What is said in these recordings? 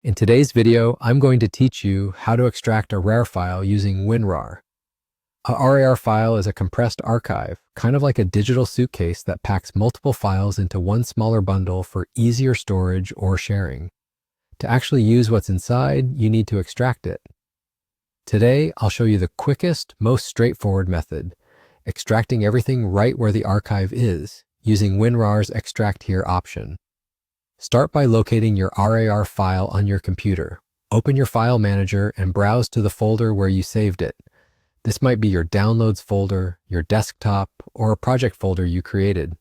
In today's video, I'm going to teach you how to extract a RAR file using WinRAR. A RAR file is a compressed archive, kind of like a digital suitcase that packs multiple files into one smaller bundle for easier storage or sharing. To actually use what's inside, you need to extract it. Today, I'll show you the quickest, most straightforward method, extracting everything right where the archive is, using WinRAR's Extract Here option. Start by locating your RAR file on your computer. Open your file manager and browse to the folder where you saved it. This might be your Downloads folder, your desktop, or a project folder you created.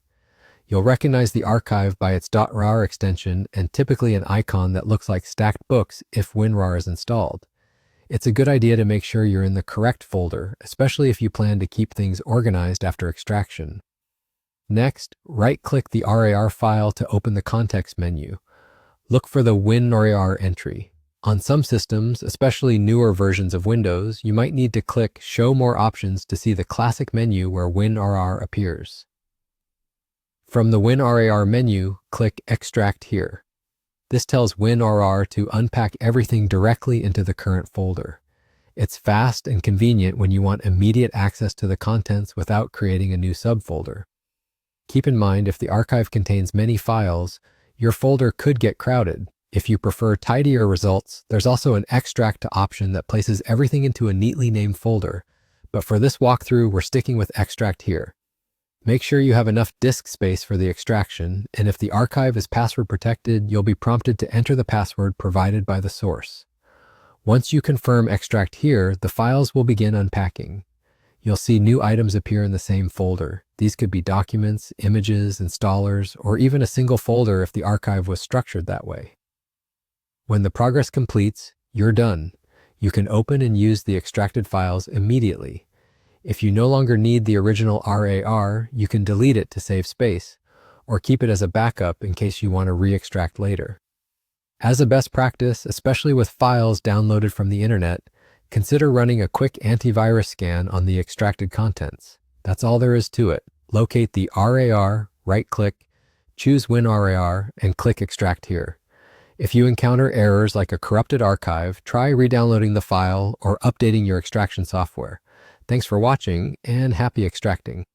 You'll recognize the archive by its .rar extension and typically an icon that looks like stacked books if WinRAR is installed. It's a good idea to make sure you're in the correct folder, especially if you plan to keep things organized after extraction. Next, right-click the RAR file to open the context menu. Look for the WinRAR entry. On some systems, especially newer versions of Windows, you might need to click Show More Options to see the classic menu where WinRAR appears. From the WinRAR menu, click Extract Here. This tells WinRAR to unpack everything directly into the current folder. It's fast and convenient when you want immediate access to the contents without creating a new subfolder. Keep in mind, if the archive contains many files, your folder could get crowded. If you prefer tidier results, there's also an Extract option that places everything into a neatly named folder. But for this walkthrough, we're sticking with Extract Here. Make sure you have enough disk space for the extraction, and if the archive is password protected, you'll be prompted to enter the password provided by the source. Once you confirm Extract Here, the files will begin unpacking. You'll see new items appear in the same folder. These could be documents, images, installers, or even a single folder if the archive was structured that way. When the progress completes, you're done. You can open and use the extracted files immediately. If you no longer need the original RAR, you can delete it to save space, or keep it as a backup in case you want to re-extract later. As a best practice, especially with files downloaded from the internet, consider running a quick antivirus scan on the extracted contents. That's all there is to it. Locate the RAR, right-click, choose WinRAR, and click Extract Here. If you encounter errors like a corrupted archive, try re-downloading the file or updating your extraction software. Thanks for watching, and happy extracting.